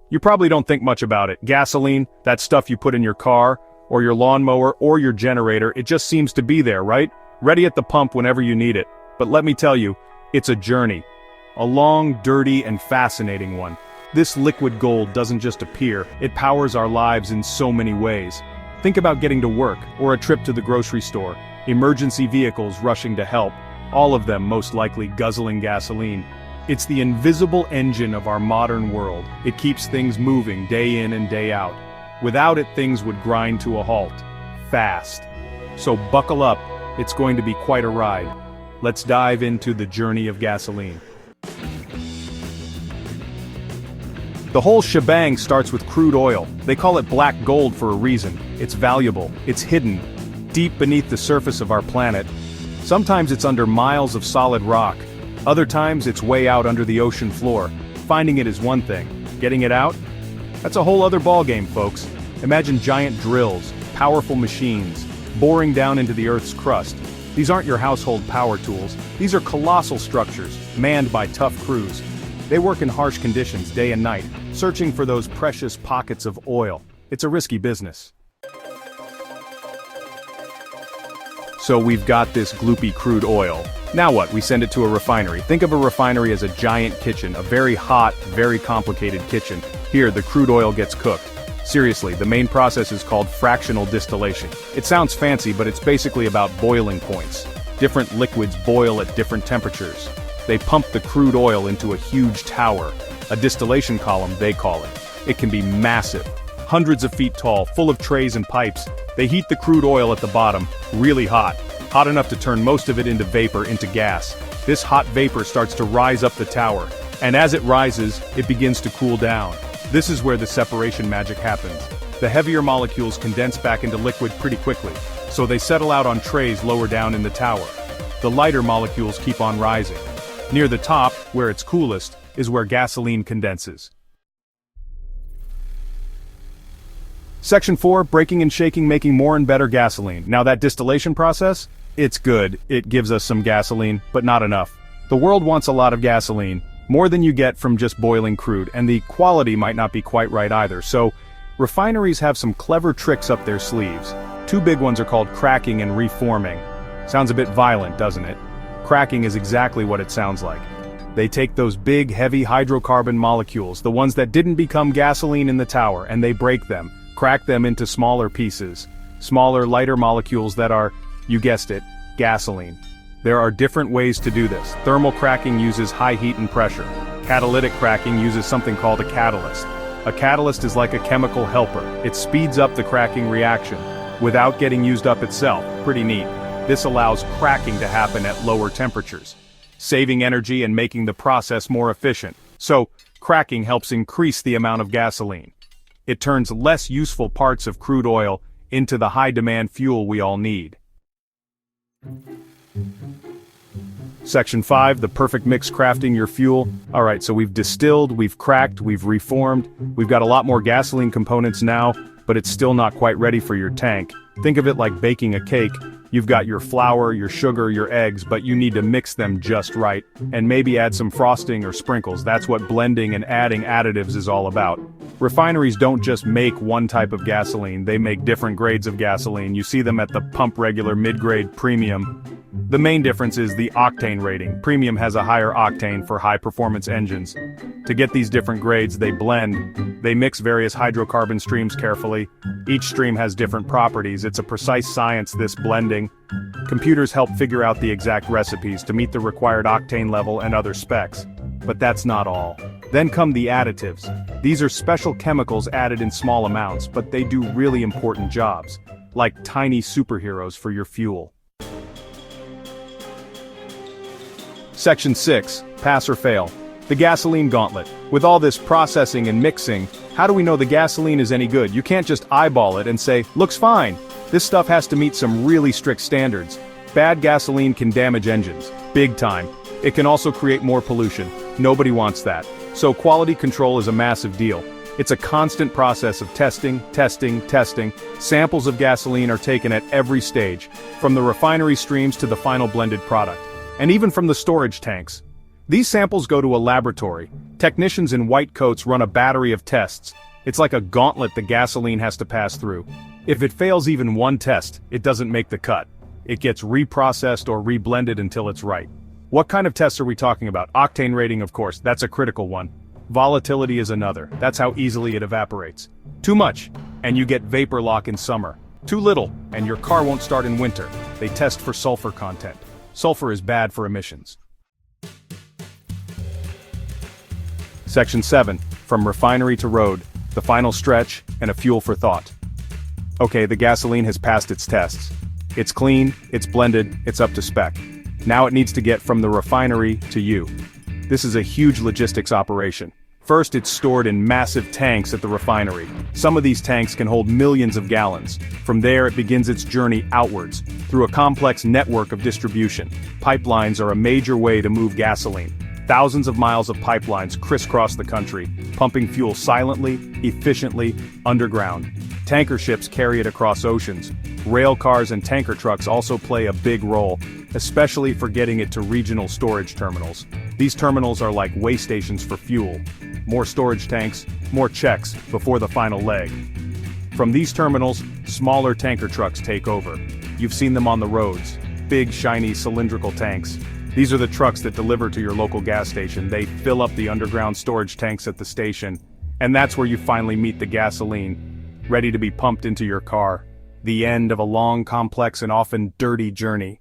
You probably don't think much about it. Gasoline, that stuff you put in your car, or your lawnmower, or your generator, it just seems to be there, right? Ready at the pump whenever you need it. But let me tell you, it's a journey. A long, dirty, and fascinating one. This liquid gold doesn't just appear, it powers our lives in so many ways. Think about getting to work, or a trip to the grocery store, emergency vehicles rushing to help, all of them most likely guzzling gasoline. It's the invisible engine of our modern world. It keeps things moving day in and day out. Without it, things would grind to a halt. Fast. So buckle up, it's going to be quite a ride. Let's dive into the journey of gasoline. The whole shebang starts with crude oil. They call it black gold for a reason. It's valuable, it's hidden, deep beneath the surface of our planet. Sometimes it's under miles of solid rock. Other times it's way out under the ocean floor. Finding it is one thing. Getting it out? That's a whole other ballgame, folks. Imagine giant drills, powerful machines, boring down into the Earth's crust. These aren't your household power tools. These are colossal structures, manned by tough crews. They work in harsh conditions day and night, searching for those precious pockets of oil. It's a risky business. So we've got this gloopy crude oil. Now what? We send it to a refinery. Think of a refinery as a giant kitchen, a very hot, very complicated kitchen. Here, the crude oil gets cooked. Seriously, the main process is called fractional distillation. It sounds fancy, but it's basically about boiling points. Different liquids boil at different temperatures. They pump the crude oil into a huge tower, a distillation column they call it. It can be massive, hundreds of feet tall, full of trays and pipes. They heat the crude oil at the bottom, really hot enough to turn most of it into vapor, into gas. This hot vapor starts to rise up the tower, and as it rises, it begins to cool down. This is where the separation magic happens. The heavier molecules condense back into liquid pretty quickly, so they settle out on trays lower down in the tower. The lighter molecules keep on rising. Near the top, where it's coolest, is where gasoline condenses. Section 4, breaking and shaking, making more and better gasoline. Now that distillation process? It's good, it gives us some gasoline, but not enough. The world wants a lot of gasoline, more than you get from just boiling crude, and the quality might not be quite right either, so refineries have some clever tricks up their sleeves. Two big ones are called cracking and reforming. Sounds a bit violent, doesn't it? Cracking is exactly what it sounds like. They take those big, heavy hydrocarbon molecules, the ones that didn't become gasoline in the tower, and they break them, crack them into smaller pieces. Smaller, lighter molecules that are, you guessed it, gasoline. There are different ways to do this. Thermal cracking uses high heat and pressure. Catalytic cracking uses something called a catalyst. A catalyst is like a chemical helper. It speeds up the cracking reaction without getting used up itself. Pretty neat. This allows cracking to happen at lower temperatures, saving energy and making the process more efficient. So, cracking helps increase the amount of gasoline. It turns less useful parts of crude oil into the high-demand fuel we all need. Section 5, the perfect mix, crafting your fuel. Alright, so we've distilled, we've cracked, we've reformed, we've got a lot more gasoline components now, but it's still not quite ready for your tank. Think of it like baking a cake. You've got your flour, your sugar, your eggs, but you need to mix them just right, and maybe add some frosting or sprinkles. That's what blending and adding additives is all about. Refineries don't just make one type of gasoline, they make different grades of gasoline. You see them at the pump: regular, mid-grade, premium. The main difference is the octane rating. Premium has a higher octane for high-performance engines. To get these different grades, they blend. They mix various hydrocarbon streams carefully. Each stream has different properties. It's a precise science, this blending. Computers help figure out the exact recipes to meet the required octane level and other specs. But that's not all. Then come the additives. These are special chemicals added in small amounts, but they do really important jobs, like tiny superheroes for your fuel. Section 6, pass or fail. The gasoline gauntlet. With all this processing and mixing, how do we know the gasoline is any good? You can't just eyeball it and say, looks fine. This stuff has to meet some really strict standards. Bad gasoline can damage engines, big time. It can also create more pollution. Nobody wants that. So quality control is a massive deal. It's a constant process of testing. Samples of gasoline are taken at every stage, from the refinery streams to the final blended product. And even from the storage tanks. These samples go to a laboratory. Technicians in white coats run a battery of tests. It's like a gauntlet the gasoline has to pass through. If it fails even one test, it doesn't make the cut. It gets reprocessed or reblended until it's right. What kind of tests are we talking about? Octane rating, of course, that's a critical one. Volatility is another, that's how easily it evaporates. Too much, and you get vapor lock in summer. Too little, and your car won't start in winter. They test for sulfur content. Sulfur is bad for emissions. Section 7, from refinery to road, the final stretch, and a fuel for thought. Okay, the gasoline has passed its tests. It's clean, it's blended, it's up to spec. Now it needs to get from the refinery to you. This is a huge logistics operation. First, it's stored in massive tanks at the refinery. Some of these tanks can hold millions of gallons. From there, it begins its journey outwards, through a complex network of distribution. Pipelines are a major way to move gasoline. Thousands of miles of pipelines crisscross the country, pumping fuel silently, efficiently, underground. Tanker ships carry it across oceans. Rail cars and tanker trucks also play a big role, especially for getting it to regional storage terminals. These terminals are like way stations for fuel. More storage tanks, more checks before the final leg. From these terminals, smaller tanker trucks take over. You've seen them on the roads. Big, shiny, cylindrical tanks. These are the trucks that deliver to your local gas station. They fill up the underground storage tanks at the station. And that's where you finally meet the gasoline, ready to be pumped into your car. The end of a long, complex, and often dirty journey.